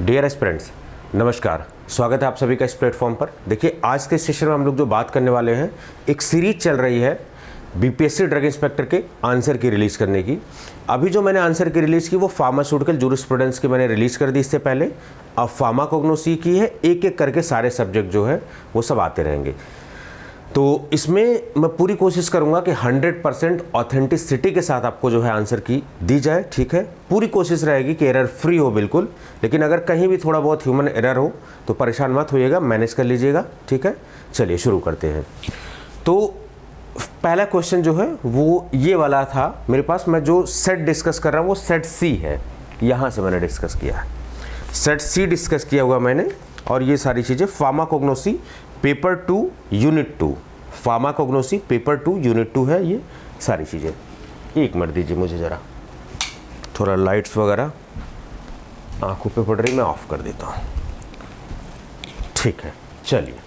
Dear aspirants, नमस्कार। स्वागत है आप सभी का इस प्लेटफॉर्म पर। देखिए, आज के सेशन में हम लोग जो बात करने वाले हैं, एक सीरीज चल रही है बीपीएससी ड्रग इंस्पेक्टर के आंसर की रिलीज़ करने की। अभी जो मैंने आंसर की रिलीज़ की वो फार्मास्यूटिकल जूरिस्प्रूडेंस की मैंने रिलीज़ कर दी इससे पहले। अब फार्माकोग्नोसी की है, एक एक करके सारे सब्जेक्ट जो है वो सब आते रहेंगे। तो इसमें मैं पूरी कोशिश करूंगा कि 100% ऑथेंटिसिटी के साथ आपको जो है आंसर की दी जाए। ठीक है, पूरी कोशिश रहेगी कि एरर फ्री हो बिल्कुल, लेकिन अगर कहीं भी थोड़ा बहुत ह्यूमन एरर हो तो परेशान मत होइएगा, मैनेज कर लीजिएगा। ठीक है, चलिए शुरू करते हैं। तो पहला क्वेश्चन जो है वो ये वाला था मेरे पास। मैं जो सेट डिस्कस कर रहा हूँ वो सेट सी है, यहाँ से मैंने डिस्कस किया है, सेट सी डिस्कस किया हुआ मैंने। और ये सारी चीज़ें pharmacognosy paper 2 unit 2, pharmacognosy paper 2 unit 2 है ये सारी चीज़ें। एक मिनट दीजिए मुझे ज़रा, थोड़ा लाइट्स वगैरह आंखों पे पड़ रही, मैं ऑफ कर देता हूँ। ठीक है, चलिए।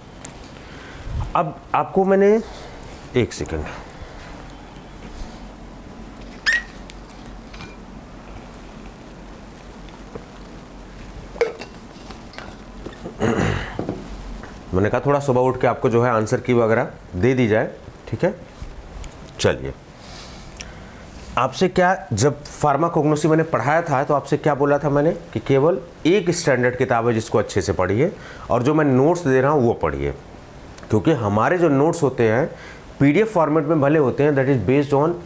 अब आपको मैंने एक सेकंड, मैंने कहा थोड़ा सुबह उठ के आपको जो है आंसर की वगैरह दे दी जाए। ठीक है, चलिए। आपसे क्या, जब फार्माकोग्नोसी मैंने पढ़ाया था तो आपसे क्या बोला था मैंने कि केवल एक स्टैंडर्ड किताब है जिसको अच्छे से पढ़िए, और जो मैं नोट्स दे रहा हूँ वो पढ़िए। क्योंकि हमारे जो नोट्स होते हैं पीडीएफ फॉर्मेट में भले होते हैं, that is based on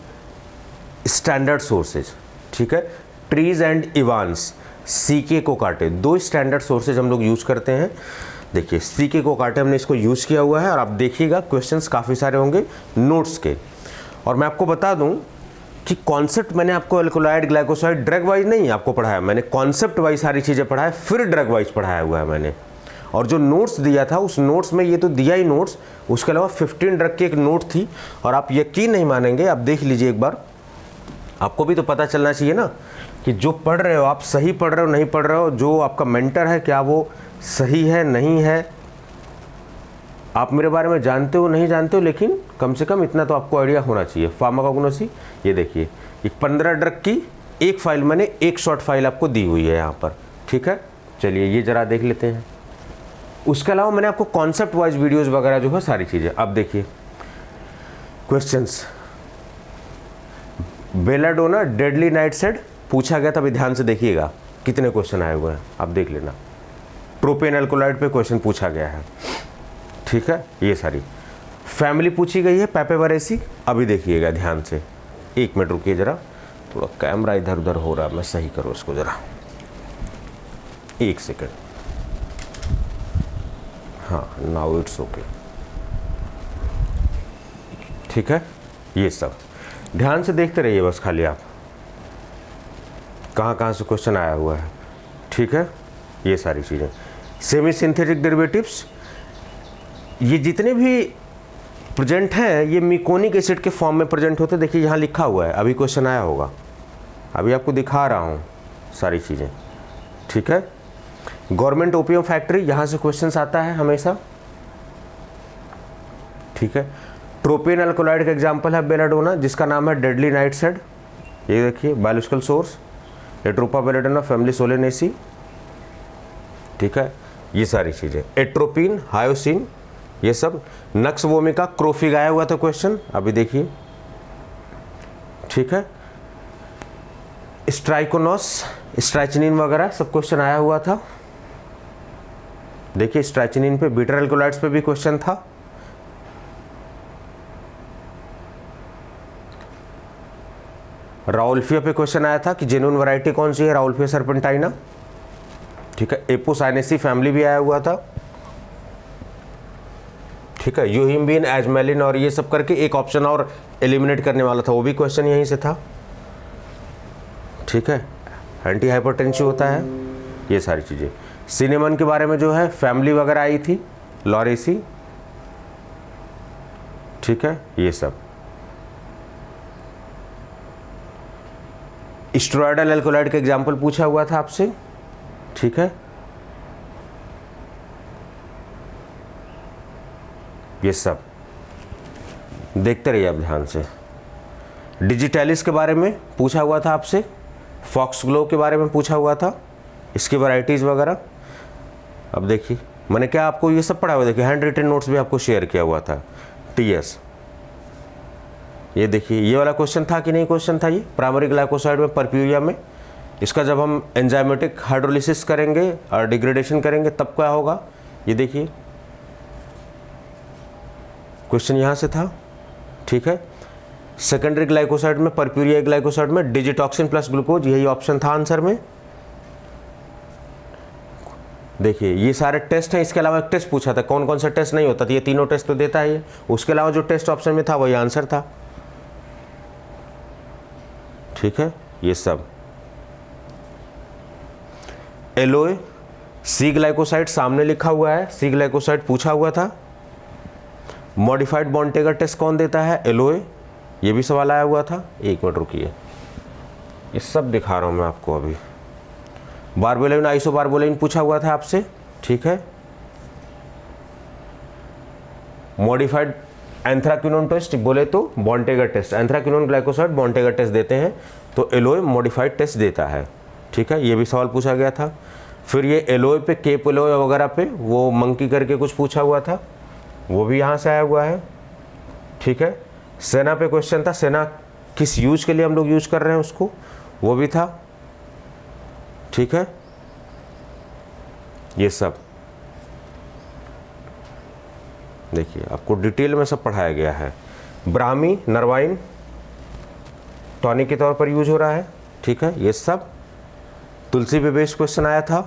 standard sources. ठीक है, ट्रीज एंड इवांस, सीके को काटे, 2 स्टैंडर्ड सोर्सेज हम लोग यूज करते हैं। देखिए, सीके को काटे हमने इसको यूज़ किया हुआ है, और आप देखिएगा क्वेश्चंस काफ़ी सारे होंगे नोट्स के। और मैं आपको बता दूं कि कॉन्सेप्ट मैंने आपको एल्कोलाइड ग्लाइकोसाइड ड्रग वाइज नहीं आपको पढ़ाया, मैंने कॉन्सेप्ट वाइज सारी चीज़ें पढ़ाया, फिर ड्रग वाइज पढ़ाया हुआ है मैंने। और जो नोट्स दिया था उस नोट्स में ये तो दिया ही नोट्स, उसके अलावा 15 ड्रग की एक नोट थी। और आप यकीन नहीं मानेंगे, आप देख लीजिए एक बार, आपको भी तो पता चलना चाहिए ना कि जो पढ़ रहे हो आप सही पढ़ रहे हो नहीं पढ़ रहे हो, जो आपका मेंटर है क्या वो सही है नहीं है, आप मेरे बारे में जानते हो नहीं जानते हो, लेकिन कम से कम इतना तो आपको आइडिया होना चाहिए। फार्माकोग्नोसी, ये देखिए, एक 15 ड्रग की एक फाइल मैंने, एक शॉर्ट फाइल आपको दी हुई है यहाँ पर। ठीक है, चलिए ये ज़रा देख लेते हैं। उसके अलावा मैंने आपको कॉन्सेप्ट वाइज वीडियोस वगैरह जो है सारी चीज़ें। अब देखिए क्वेश्चंस, बेलाडोना डेडली नाइटशेड पूछा गया था, अभी ध्यान से देखिएगा कितने क्वेश्चन आए हुए हैं, आप देख लेना। प्रोपेन अल्कोलाइड पे क्वेश्चन पूछा गया है। ठीक है, ये सारी फैमिली पूछी गई है, पैपेवरेसी। अभी देखिएगा ध्यान से, एक मिनट रुकिए ज़रा, थोड़ा कैमरा इधर उधर हो रहा है, मैं सही करूँ इसको ज़रा, एक सेकेंड। हाँ, नाउ इट्स ओके। ठीक है, ये सब ध्यान से देखते रहिए बस, खाली आप कहाँ कहाँ से क्वेश्चन आया हुआ है। ठीक है, ये सारी चीज़ें। सेमी सिंथेटिक डेरिवेटिव्स, ये जितने भी प्रेजेंट हैं ये मिकोनिक एसिड के फॉर्म में प्रेजेंट होते हैं। देखिए यहाँ लिखा हुआ है, अभी क्वेश्चन आया होगा, अभी आपको दिखा रहा हूँ सारी चीज़ें। ठीक है, गवर्नमेंट ओपियम फैक्ट्री, यहाँ से क्वेश्चंस आता है हमेशा। ठीक है, ट्रोपेन अल्कोलाइड का एग्जाम्पल है बेलाडोना, जिसका नाम है डेडली नाइटशेड। ये देखिए biological source, Atropa belladonna family Solanaceae. ठीक है, ये सारी चीज़ें। एट्रोपिन, हायोसिन, ये सब। नक्स वोमिका, क्रोफिग आया हुआ था क्वेश्चन, अभी देखिए। ठीक है, स्ट्राइकोनोस, स्ट्राइचिनिन वगैरह सब क्वेश्चन आया हुआ था। देखिए स्ट्राइचिनिन पे, बीटा एल्कोलाइड्स पे भी क्वेश्चन था। राउल्फिया पे क्वेश्चन आया था कि जेन्युइन वैरायटी कौन सी है, राउल्फिया सर्पेंटाइना। ठीक है, एपोसाइनेसी फैमिली भी आया हुआ था। ठीक है, यूहिम्बिन, एजमेलिन और ये सब करके एक ऑप्शन और एलिमिनेट करने वाला था, वो भी क्वेश्चन यहीं से था। ठीक है, एंटी हाइपरटेंसिव होता है, ये सारी चीज़ें। सिनेमन के बारे में जो है फैमिली वगैरह आई थी, लॉरेसी। ठीक है, ये सब। स्टेरॉयडल एल्कोलाइड का एग्जाम्पल पूछा हुआ था आपसे। ठीक है, ये सब देखते रहिए आप ध्यान से। डिजिटैलिस के बारे में पूछा हुआ था आपसे, फॉक्स ग्लो के बारे में पूछा हुआ था। इसकी वैरायटीज़ वगैरह। अब देखिए मैंने क्या आपको ये सब पढ़ा हुआ, देखिए हैंड रिटन नोट्स भी आपको शेयर किया हुआ था। टीएस, ये देखिए ये वाला क्वेश्चन था कि नहीं, क्वेश्चन था ये प्राइमरी ग्लाइकोसाइड में परप्यूरिया में, इसका जब हम एंजाइमेटिक हाइड्रोलिसिस करेंगे और डिग्रेडेशन करेंगे तब क्या होगा, ये देखिए क्वेश्चन यहाँ से था। ठीक है, सेकेंडरी ग्लाइकोसाइड में परप्यूरिया ग्लाइकोसाइड में डिजिटॉक्सिन प्लस ग्लूकोज, यही ऑप्शन था आंसर में। देखिए ये सारे टेस्ट हैं, इसके अलावा एक टेस्ट पूछा था, कौन कौन सा टेस्ट नहीं होता था, ये तीनों टेस्ट तो देता है ये, उसके अलावा जो टेस्ट ऑप्शन में था वही आंसर था। ठीक है, ये सब एलोए सी ग्लाइकोसाइड सामने लिखा हुआ है, सी ग्लाइकोसाइड पूछा हुआ था। मॉडिफाइड बॉन्टेगर टेस्ट कौन देता है, एलोए, ये भी सवाल आया हुआ था। एक मिनट रुकिए, ये सब दिखा रहा हूं मैं आपको अभी। बारबोलाइन आइसोबारबोलाइन पूछा हुआ था आपसे। ठीक है, मॉडिफाइड एंथ्राक्विनोन टेस्ट बोले तो बॉन्टेगर टेस्ट, एंथ्राक्विनोन ग्लाइकोसाइड बॉन्टेगर टेस्ट देते हैं, तो एलोए मॉडिफाइड टेस्ट देता है। ठीक है, ये भी सवाल पूछा गया था। फिर ये एलोए पे, केप एलोए वगैरह पे वो मंकी करके कुछ पूछा हुआ था, वो भी यहाँ से आया हुआ है। ठीक है, सेना पे क्वेश्चन था, सेना किस यूज के लिए हम लोग यूज कर रहे हैं उसको, वो भी था। ठीक है, ये सब देखिए आपको डिटेल में सब पढ़ाया गया है। ब्राह्मी नरवाइन टॉनिक के तौर पर यूज हो रहा है। ठीक है, ये सब तुलसी पे बेस्ड क्वेश्चन आया था।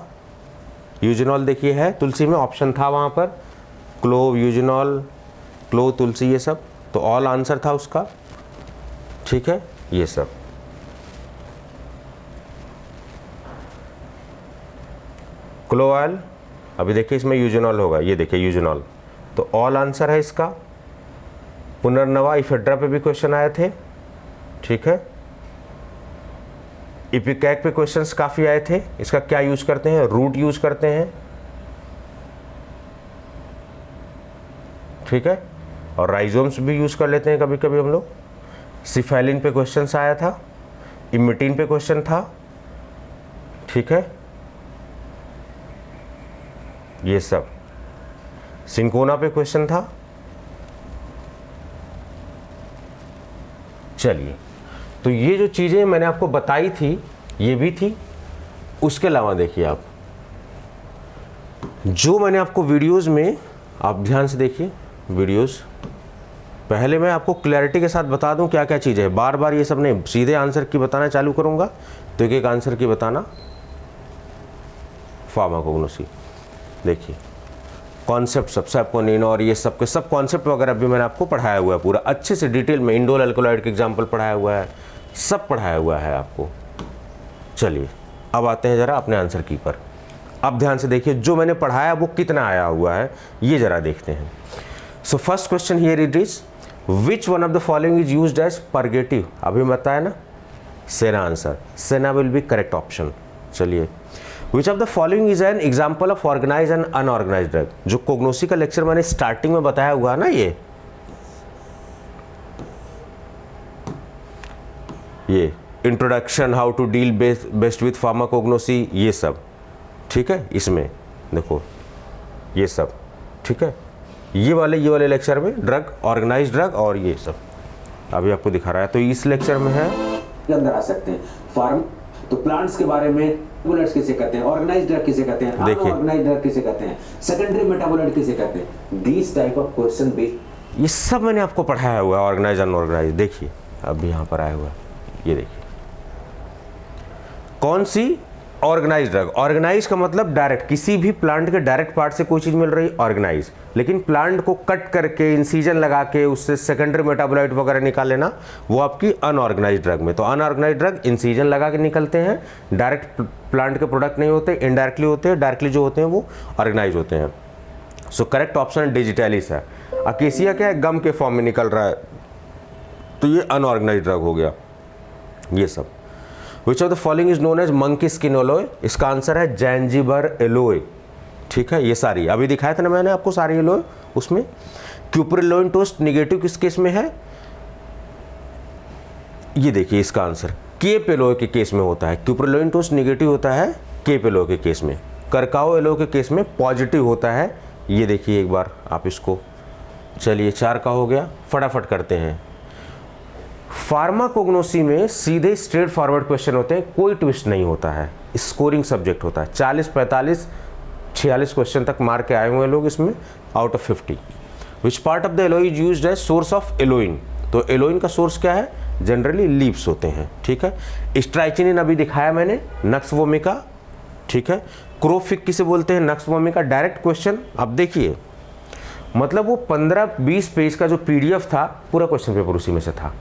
यूजिनॉल देखिए है, तुलसी में ऑप्शन था वहाँ पर, क्लोव, यूजिनॉल, क्लोव, तुलसी, ये सब, तो ऑल आंसर था उसका। ठीक है, ये सब क्लोव ऑयल, अभी देखिए इसमें यूजिनॉल होगा, ये देखिए यूजिनॉल, तो ऑल आंसर है इसका। पुनर्नवा इफेड्रा पे भी क्वेश्चन आए थे। ठीक है, इपिकैक पे क्वेश्चंस काफ़ी आए थे, इसका क्या यूज करते हैं, रूट यूज करते हैं। ठीक है, और राइजोम्स भी यूज कर लेते हैं कभी कभी हम लोग। सिफेलिन पे क्वेश्चंस आया था, इमिटीन पे क्वेश्चन था। ठीक है, ये सब सिंकोना पे क्वेश्चन था। चलिए, तो ये जो चीज़ें मैंने आपको बताई थी ये भी थी। उसके अलावा देखिए आप, जो मैंने आपको वीडियोस में, आप ध्यान से देखिए वीडियोस, पहले मैं आपको क्लैरिटी के साथ बता दूं क्या क्या चीज़ें है, बार बार ये सब नहीं, सीधे आंसर की बताना चालू करूंगा तो एक एक आंसर की बताना। फार्माकोग्नोसी देखिए, कॉन्सेप्ट सब सैपोनिन और ये सब के सब कॉन्सेप्ट वगैरह भी मैंने आपको पढ़ाया हुआ है पूरा अच्छे से डिटेल में, इंडोल अल्कोलॉइड के एग्जाम्पल पढ़ाया हुआ है, सब पढ़ाया हुआ है आपको। चलिए अब आते हैं ज़रा अपने आंसर की पर। अब ध्यान से देखिए जो मैंने पढ़ाया वो कितना आया हुआ है ये ज़रा देखते हैं। So first question here it is, which one of the following is used as purgative, अभी बताया ना, सेना आंसर, सेना विल बी करेक्ट ऑप्शन। चलिए, which of the following is an example of organize and unorganize drug, जो कोग्नोसी का lecture मैंने स्टार्टिंग में बताया हुआ है ना, ये introduction, how to deal best with pharmacognosy, ये सब। ठीक है, इसमें देखो ये सब। ठीक है, ये वाले लेक्चर में ड्रग, ऑर्गेनाइज ड्रग और ये सब अभी आपको दिखा रहा है, तो इस लेक्चर में है के अंदर आ सकते हैं। फार्म तो प्लांट्स के बारे में, मेटाबोलाइट्स किसे कहते हैं, ऑर्गेनाइज्ड ड्रग किसे कहते हैं, अनऑर्गेनाइज्ड ड्रग किसे कहते हैं, सेकेंडरी मेटाबोलाइट किसे कहते हैं, दिस टाइप ऑफ क्वेश्चन भी ये सब मैंने आपको पढ़ाया हुआ है, ऑर्गेनाइज अनऑर्गेनाइज। देखिए अब यहाँ पर आया हुआ है, ये देखिए कौन सी, ऑर्गेनाइज ड्रग। ऑर्गेनाइज का मतलब डायरेक्ट, किसी भी प्लांट के डायरेक्ट पार्ट से कोई चीज़ मिल रही, ऑर्गेनाइज। लेकिन प्लांट को कट करके, इंसीजन लगा के उससे सेकेंडरी मेटाबोलाइट वगैरह निकाल लेना, वो आपकी अनऑर्गेनाइज ड्रग में। तो अनऑर्गेनाइज ड्रग इंसीजन लगा के निकलते हैं, डायरेक्ट प्लांट के प्रोडक्ट नहीं होते, इनडायरेक्टली होते हैं, डायरेक्टली जो होते हैं वो ऑर्गेनाइज होते हैं। सो करेक्ट ऑप्शन डिजिटैलिस है। अकेसिया क्या है, गम के फॉर्म में निकल रहा है, तो ये अनऑर्गेनाइज ड्रग हो गया। ये सब which of the following is known as monkey skin aloe, इसका आंसर है जैंजिबर एलोए। ठीक है, ये सारी अभी दिखाया था ना मैंने आपको सारी एलोए, उसमें क्यूप्रिलोइन टोस्ट निगेटिव किस केस में है, ये देखिए इसका आंसर केप एलोए के केस में होता है। क्यूप्रिलोइन टोस्ट निगेटिव होता है केप एलो के केस में, करकाओ एलो के केस में पॉजिटिव होता है। ये देखिए एक बार आप इसको, चलिए 4 का हो गया, फटाफट करते हैं। फार्माकोग्नोसी में सीधे स्ट्रेट फॉरवर्ड क्वेश्चन होते हैं, कोई ट्विस्ट नहीं होता है, स्कोरिंग सब्जेक्ट होता है। 40, 45, 46 क्वेश्चन तक मार के आए हुए लोग इसमें out of 50। Which part of the aloe is used as source of aloin, तो एलोइन का सोर्स क्या है, जनरली लीव्स होते हैं, ठीक है। स्ट्राइचिनिन अभी दिखाया मैंने, नक्स वोमिका, ठीक है। क्रोफिक किसे बोलते हैं, नक्स वोमिका। डायरेक्ट क्वेश्चन अब देखिए, मतलब वो 15-20 पेज का जो पीडीएफ था, पूरा क्वेश्चन पेपर उसी में से था,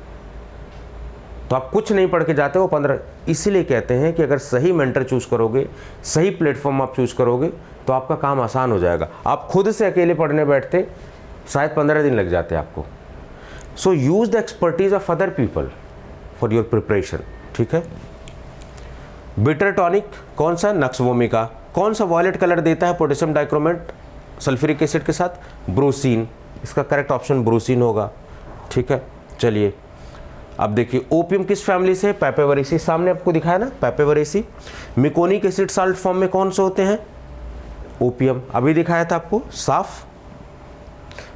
तो आप कुछ नहीं पढ़ के जाते हो 15। इसीलिए कहते हैं कि अगर सही मेंटर चूज करोगे, सही प्लेटफॉर्म आप चूज करोगे, तो आपका काम आसान हो जाएगा। आप खुद से अकेले पढ़ने बैठते शायद 15 दिन लग जाते आपको। So use the expertise of other people for your preparation, ठीक है। बिटर टॉनिक कौन सा, नक्स वोमिका। कौन सा वॉयलेट कलर देता है पोटेशियम डाइक्रोमेट सल्फ्यूरिक एसिड के साथ, ब्रोसीन। इसका करेक्ट ऑप्शन ब्रोसीन होगा, ठीक है। चलिए अब देखिए, ओपियम किस फैमिली से, पैपेवरेसी, सामने आपको दिखाया ना पैपेवरेसी। मिकोनिक एसिड साल्ट फॉर्म में कौन से होते हैं, ओपियम, अभी दिखाया था आपको साफ।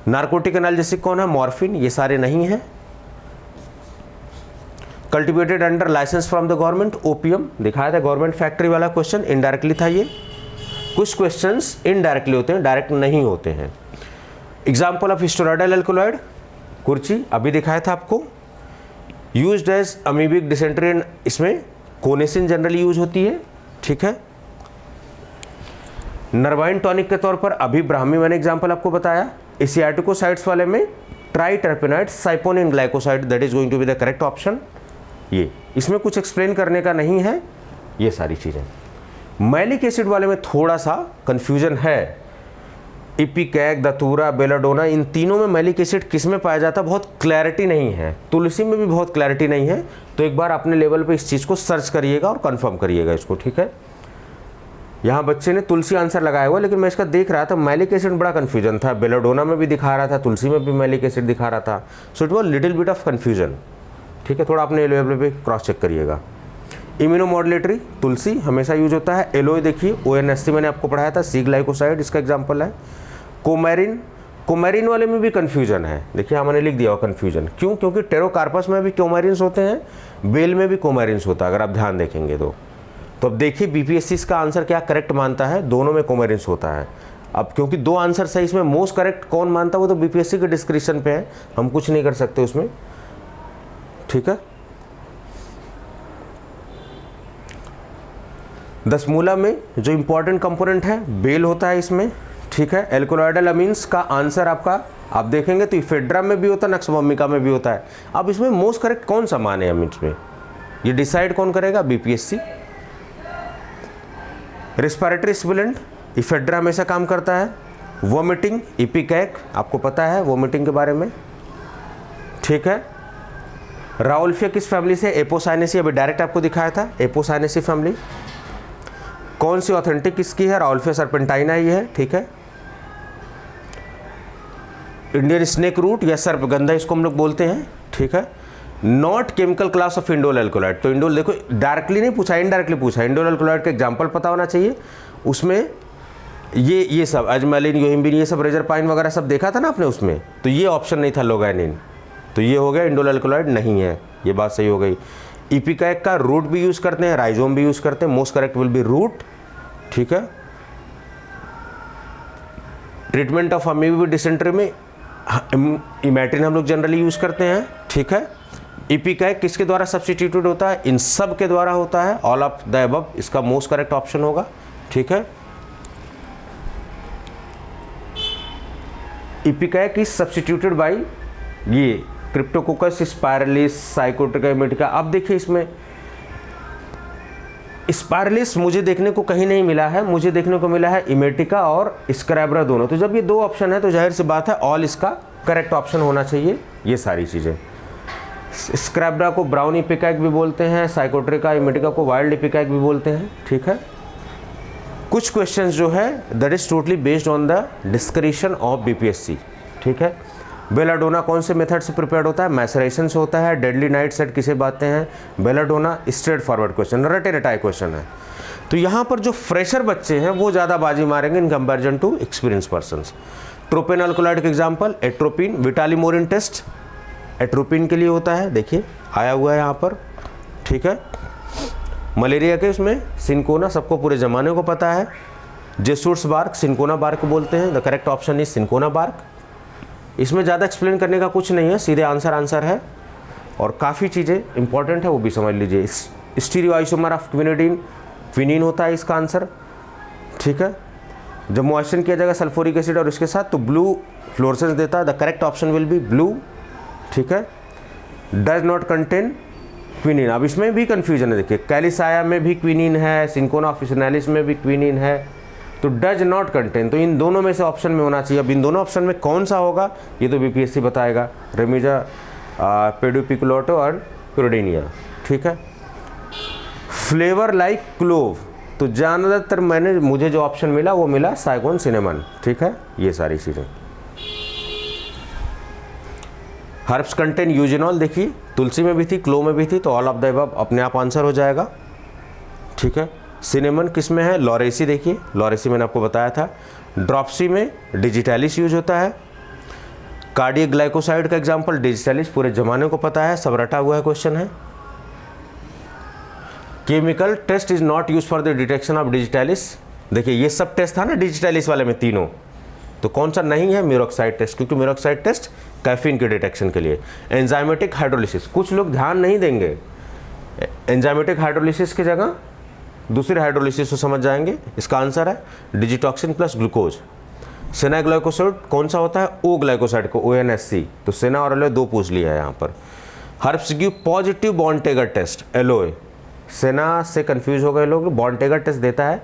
नार्कोटिक एनाल्जेसिक कौन है, मॉर्फिन, ये सारे नहीं हैं। Cultivated under licence from the government, opium दिखाया था, गवर्नमेंट फैक्ट्री वाला क्वेश्चन इनडायरेक्टली था ये। कुछ क्वेश्चंस इनडायरेक्टली होते हैं, डायरेक्ट नहीं होते हैं। एग्जाम्पल ऑफ हिस्टोराइडल एल्कोलॉइड, कुर्ची, अभी दिखाया था आपको। यूज्ड एज अमीबिक डिसेंट्री, इसमें कोनेसिन जनरली यूज होती है, ठीक है। नर्वाइन टॉनिक के तौर पर अभी ब्राह्मी मैंने एग्जांपल आपको बताया। एसियाटिकोसाइड्स वाले में triterpenoid saponin glycoside, that is going to be the correct option. ये इसमें कुछ एक्सप्लेन करने का नहीं है, ये सारी चीजें। मैलिक एसिड वाले में थोड़ा सा कंफ्यूजन है। इपिकैक, दतूरा, बेलाडोना, इन तीनों में मैलिक एसिड किस में पाया जाता है, बहुत क्लैरिटी नहीं है। तुलसी में भी बहुत क्लैरिटी नहीं है, तो एक बार अपने लेवल पे इस चीज़ को सर्च करिएगा और कंफर्म करिएगा इसको, ठीक है। यहाँ बच्चे ने तुलसी आंसर लगाया हुआ, लेकिन मैं इसका देख रहा था मैलिक एसिड बड़ा कन्फ्यूजन था। बेलाडोना में भी दिखा रहा था, तुलसी में भी मैलिक एसिड दिखा रहा था, so it was little bit of confusion, ठीक है। थोड़ा अपने लेवल पे क्रॉस चेक करिएगा। इम्यूनोमॉड्यूलेटरी, तुलसी हमेशा यूज होता है। एलोई देखिए, ONSC मैंने आपको पढ़ाया था, सी ग्लाइकोसाइड इसका एग्जाम्पल है। कोमेरिन, कोमेरिन वाले में भी कन्फ्यूजन है, देखिए मैंने लिख दिया हुआ कन्फ्यूजन, क्यों, क्योंकि टेरोकार्पस में भी कोमेरिन्स होते हैं, बेल में भी कोमेरिन्स होता है, अगर आप ध्यान देखेंगे तो। अब देखिए BPSC इसका आंसर क्या करेक्ट मानता है, दोनों में कोमेरिन्स होता है। अब क्योंकि 2 आंसर सही, इसमें मोस्ट करेक्ट कौन मानता है वो तो BPSC के डिस्क्रिप्शन पे है, हम कुछ नहीं कर सकते उसमें, ठीक है। दसमूला में जो इंपॉर्टेंट कंपोनेंट है बेल होता है इसमें, ठीक है। एल्कोलॉइडल अमीन्स का आंसर आपका आप देखेंगे तो इफेड्रा में भी होता है, नक्स वोमिका में भी होता है। अब इसमें मोस्ट करेक्ट कौन सा मान है अमीन्स में, ये डिसाइड कौन करेगा, BPSC। रेस्पिरेटरी स्टिमुलेंट, इफेड्रा हमेशा काम करता है। वोमिटिंग, इपिकैक, आपको पता है वोमिटिंग के बारे में, ठीक है। राउल्फिया किस फैमिली से, एपोसाइनेसी, अभी डायरेक्ट आपको दिखाया था, एपोसाइनेसी फैमिली। कौन सी ऑथेंटिक किसकी है, राउल्फिया सर्पेंटाइना ही है, ठीक है। इंडियन स्नेक रूट या सर्पगंधा इसको हम लोग बोलते हैं, ठीक है। Not chemical class of indole alkaloid, तो इंडोल देखो डायरेक्टली नहीं पूछा, इनडायरेक्टली पूछा। इंडोल एल्कोलाइड का एग्जांपल पता होना चाहिए, उसमें ये सब अजमेलिन, योहिम्बिन, ये सब रेजरपाइन वगैरह सब देखा था ना आपने उसमें, तो ये ऑप्शन नहीं था लोगैनिन, तो ये हो गया इंडोल एल्कोलाइड नहीं है, ये बात सही हो गई। इपिकैक का रूट भी यूज करते हैं, राइजोम भी यूज करते हैं, most correct will be root, ठीक है। ट्रीटमेंट ऑफ अमीबिक डिसेंट्री में इमेट्रिन हम लोग जनरली यूज करते हैं, ठीक है। इपिकैक किसके द्वारा सब्स्टिट्यूटेड होता है, इन सब के द्वारा होता है, ऑल ऑफ द अबव इसका मोस्ट करेक्ट ऑप्शन होगा, ठीक है। इपिकैक इज सब्स्टिट्यूटेड बाय ये क्रिप्टोकोकस स्पाइरलिस, साइकोटिका इमेटिका। अब देखिए इसमें स्पाइरलिस मुझे देखने को कहीं नहीं मिला है, मुझे देखने को मिला है इमेटिका और स्क्रैब्रा दोनों, तो जब ये 2 ऑप्शन है तो जाहिर सी बात है ऑल इसका करेक्ट ऑप्शन होना चाहिए, ये सारी चीज़ें। स्क्रैब्रा को ब्राउन इपिकैक भी बोलते हैं, साइकोट्रिका इमेटिका को वाइल्ड इपिकैक भी बोलते हैं, ठीक है। कुछ क्वेश्चंस जो है that is totally based on the description of BPSC, ठीक है। बेलाडोना कौन से मेथड से प्रिपेयर्ड होता है, मैसरेशन से होता है। डेडली नाइट सेट किसे बातें हैं, बेलाडोना, स्ट्रेट फॉरवर्ड क्वेश्चन, रटे रटाए क्वेश्चन है। तो यहाँ पर जो फ्रेशर बच्चे हैं वो ज़्यादा बाजी मारेंगे in comparison to experience persons. Tropane alkaloid का example atropine, Vitali Morin test atropine के लिए होता है, देखिए आया हुआ है यहाँ पर, ठीक है। मलेरिया के उसमें सिंकोना, सबको पूरे ज़माने को पता है। जेसूट्स बार्क, सिंकोना बार्क बोलते हैं, the correct option is cinchona bark. इसमें ज़्यादा एक्सप्लेन करने का कुछ नहीं है, सीधे आंसर है और काफ़ी चीज़ें इंपॉर्टेंट है वो भी समझ लीजिए। Stereo isomer of quinidine, quinine होता है इसका आंसर, ठीक है। जब मॉइस्चर किया जाएगा सल्फ्यूरिक एसिड और इसके साथ तो ब्लू फ्लोरेसेंस देता है, the correct option will be blue, ठीक है। डज नॉट कंटेन क्विनीन, अब इसमें भी कन्फ्यूजन है, देखिए कैलिसाया में भी क्विनीन है, सिंकोना ऑफिसिनालिस में भी क्विनीन है, तो डज नॉट कंटेन, तो इन दोनों में से ऑप्शन में होना चाहिए। अब इन दोनों ऑप्शन में कौन सा होगा ये तो बीपीएससी बताएगा, रेमिजा, पेडुपिकुलोटो और प्यूरिडिनिया, ठीक है। फ्लेवर लाइक क्लोव, तो ज़्यादातर मुझे जो ऑप्शन मिला वो मिला साइगोन सिनेमन, ठीक है। ये सारी चीज़ें। हर्ब्स कंटेन यूजेनॉल, देखिए तुलसी में भी थी, क्लो में भी थी, तो ऑल ऑफ द अबव अपने आप आंसर हो जाएगा, ठीक है। सिनेमन किस में है, लॉरेसी, देखिए लॉरेसी मैंने आपको बताया था। ड्रॉप्सी में डिजिटैलिस यूज होता है। कार्डियक ग्लाइकोसाइड का एग्जांपल डिजिटैलिस, पूरे जमाने को पता है, सब रटा हुआ है क्वेश्चन है। Chemical test is not use for the detection of digitalis, देखिए ये सब टेस्ट था ना डिजिटैलिस वाले में तीनों, तो कौन सा नहीं है, मिरोक्साइड टेस्ट, क्योंकि मिरोक्साइड टेस्ट कैफीन के डिटेक्शन के लिए। एंजाइमेटिक हाइड्रोलिसिस, कुछ लोग ध्यान नहीं देंगे, एंजाइमेटिक हाइड्रोलिसिस की जगह दूसरे हाइड्रोलिसिस को समझ जाएंगे। इसका आंसर है डिजिटॉक्सिन प्लस ग्लूकोज। सेना ग्लाइकोसाइड कौन सा होता है, ओ ग्लाइकोसाइड को, ONSC, तो सेना और एलोए दो पूछ लिया है यहाँ पर। Herbs give positive Borntrager test, aloe, senna से कंफ्यूज हो गए लोग, बॉन्टेगर टेस्ट देता है।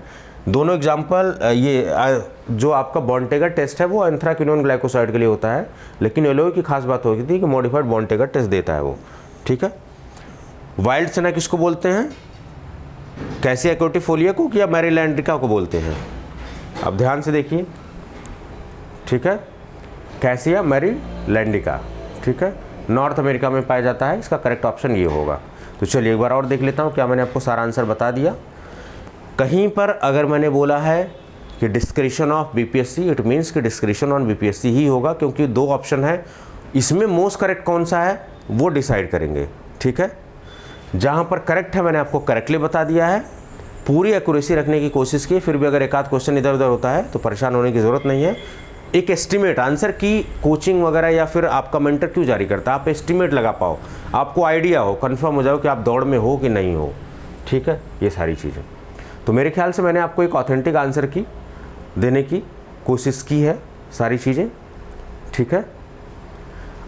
दोनों एग्जाम्पल, ये जो आपका बॉन्टेगर टेस्ट है वो एंथ्राक्विनोन ग्लाइकोसाइड के लिए होता है, लेकिन एलोए की खास बात होगी थी कि मॉडिफाइड बॉन्टेगर टेस्ट देता है वो, ठीक है। वाइल्ड सेना किसको बोलते हैं, कैसिया एक्वाटिफोलिया को या मैरीलैंड्रिका को बोलते हैं, अब ध्यान से देखिए, ठीक है। कैसिया मैरीलैंड्रिका, ठीक है, नॉर्थ अमेरिका में पाया जाता है, इसका करेक्ट ऑप्शन ये होगा। तो चलिए एक बार और देख लेता हूँ, क्या मैंने आपको सारा आंसर बता दिया। कहीं पर अगर मैंने बोला है कि description of BPSC, it means कि डिस्क्रिप्शन ऑन बीपीएससी ही होगा, क्योंकि दो ऑप्शन है, इसमें मोस्ट करेक्ट कौन सा है वो डिसाइड करेंगे, ठीक है। जहाँ पर करेक्ट है मैंने आपको करेक्टली बता दिया है, पूरी एक्यूरेसी रखने की कोशिश की, फिर भी अगर एक आध क्वेश्चन इधर उधर होता है तो परेशान होने की ज़रूरत नहीं है। एक एस्टिमेट, आंसर की कोचिंग वगैरह या फिर आपका मेंटर क्यों जारी करता है, आप एस्टिमेट लगा पाओ, आपको आइडिया हो, कंफर्म हो जाओ कि आप दौड़ में हो कि नहीं हो, ठीक है, ये सारी चीज़ें। तो मेरे ख्याल से मैंने आपको एक ऑथेंटिक आंसर की देने की कोशिश की है, सारी चीज़ें, ठीक है।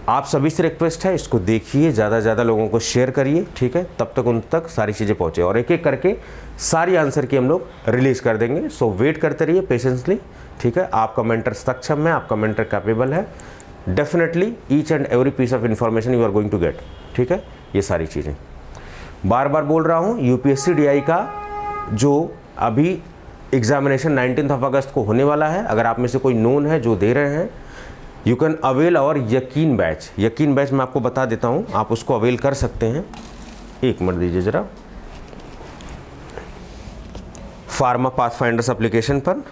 आप सभी से रिक्वेस्ट है, इसको देखिए, ज़्यादा से ज़्यादा लोगों को शेयर करिए, ठीक है, तब तक उन तक सारी चीज़ें पहुँचे, और एक एक करके सारी आंसर की हम लोग रिलीज़ कर देंगे। सो वेट करते रहिए पेशेंसली, ठीक है। आपका मेंटर सक्षम है, आपका मेंटर कैपेबल है, definitely each and every piece of information you are going to get, ठीक है। ये सारी चीज़ें बार बार बोल रहा हूँ, यूपीएससी DI का जो अभी एग्जामिनेशन 19 अगस्त को होने वाला है, अगर आप में से कोई नोन है जो दे रहे हैं, यू कैन अवेल और यकीन बैच, यकीन बैच मैं आपको बता देता हूँ, आप उसको अवेल कर सकते हैं। एक मिनट दीजिए ज़रा, फार्मा पाथफाइंडर्स एप्लीकेशन पर,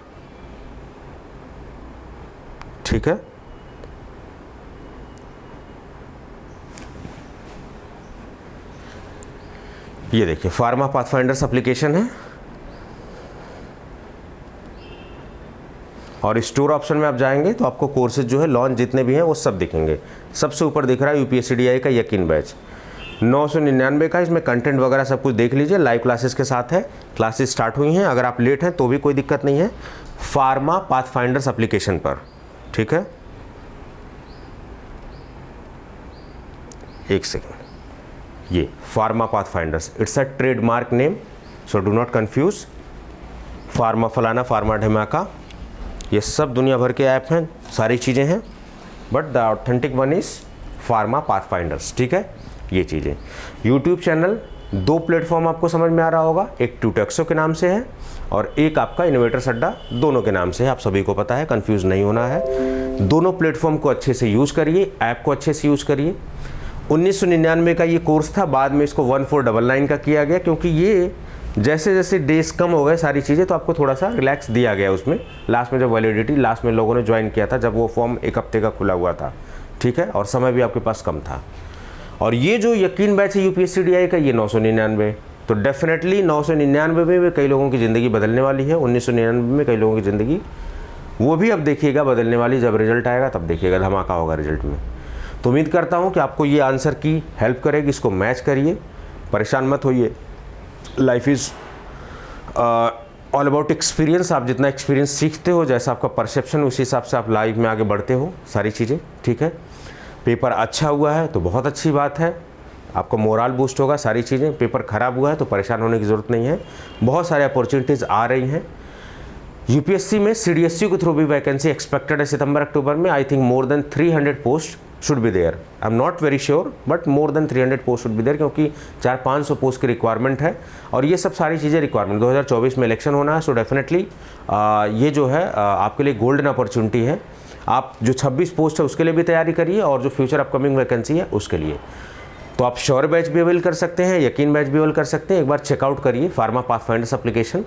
ठीक है। ये देखिए फार्मा पाथफाइंडर्स एप्लीकेशन है, और स्टोर ऑप्शन में आप जाएंगे तो आपको कोर्सेज जो है लॉन्च जितने भी हैं वो सब दिखेंगे। सबसे ऊपर दिख रहा है यूपीएससी DI का यकीन बैच 999 का, इसमें कंटेंट वगैरह सब कुछ देख लीजिए, लाइव क्लासेस के साथ है, क्लासेस स्टार्ट हुई हैं, अगर आप लेट हैं तो भी कोई दिक्कत नहीं है, फार्मा पाथफाइंडर्स एप्लीकेशन पर, ठीक है। एक सेकेंड, ये pharma pathfinders, it's a trademark name, so do not confuse. Pharma फलाना, फार्मा ढमाका, ये सब दुनिया भर के ऐप हैं, सारी चीज़ें हैं, but the authentic one is pharma pathfinders, ठीक है। ये चीज़ें यूट्यूब चैनल, दो प्लेटफॉर्म आपको समझ में आ रहा होगा, एक ट्यूटेक्सो के नाम से है और एक आपका इनोवेटर्स अड्डा, दोनों के नाम से है, आप सभी को पता है, कंफ्यूज नहीं होना है। दोनों प्लेटफॉर्म को अच्छे से यूज़ करिए, ऐप को अच्छे से यूज़ करिए। 1999 का ये कोर्स था, बाद में इसको 1499 का किया गया, क्योंकि ये जैसे जैसे डेज कम हो गए सारी चीज़ें, तो आपको थोड़ा सा रिलैक्स दिया गया उसमें। लास्ट में जब वैलिडिटी लास्ट में लोगों ने ज्वाइन किया था, जब वो फॉर्म 1 हफ्ते का खुला हुआ था, ठीक है, और समय भी आपके पास कम था। और ये जो यकीन बैच है यूपीएससी DI का, ये 999, तो डेफिनेटली 999 में भी कई लोगों की ज़िंदगी बदलने वाली है। 1999 में कई लोगों की ज़िंदगी वो भी अब देखिएगा बदलने वाली। जब रिजल्ट आएगा तब देखिएगा धमाका होगा रिजल्ट में। तो उम्मीद करता हूँ कि आपको ये आंसर की हेल्प करेगी। इसको मैच करिए, परेशान मत होइए। Life is all about experience. आप जितना एक्सपीरियंस सीखते हो, जैसा आपका परसेप्शन, उसी हिसाब से आप लाइफ में आगे बढ़ते हो, सारी चीज़ें, ठीक है। पेपर अच्छा हुआ है तो बहुत अच्छी बात है, आपका मोरल बूस्ट होगा, सारी चीज़ें। पेपर ख़राब हुआ है तो परेशान होने की ज़रूरत नहीं है, बहुत सारे अपॉर्चुनिटीज़ आ रही हैं। यूपीएससी में CDSU के थ्रू भी वैकेंसी एक्सपेक्टेड है सितंबर अक्टूबर में। I think more than 300 post should be there. I am not very sure, but more than 300 post should be there, क्योंकि 400-500 पोस्ट की रिक्वायरमेंट है। और ये सब सारी चीज़ें रिक्वायरमेंट 2024 में इलेक्शन होना है, सो डेफिनेटली ये जो है आपके लिए गोल्डन अपॉर्चुनिटी है। आप जो 26 पोस्ट है उसके लिए भी तैयारी करिए, और जो फ्यूचर अपकमिंग वैकेंसी है उसके लिए। तो आप श्योर बैच भी अवेल कर सकते हैं, यकीन बैच भी अवेल कर सकते हैं। एक बार चेकआउट करिए फार्मा पाथफाइंडर्स एप्लीकेशन।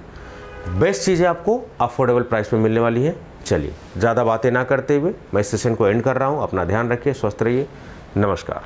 बेस्ट चीज़ें आपको अफोर्डेबल प्राइस में मिलने वाली है। चलिए, ज़्यादा बातें ना करते हुए मैं इस सेशन को एंड कर रहा हूँ। अपना ध्यान रखिए, स्वस्थ रहिए, नमस्कार।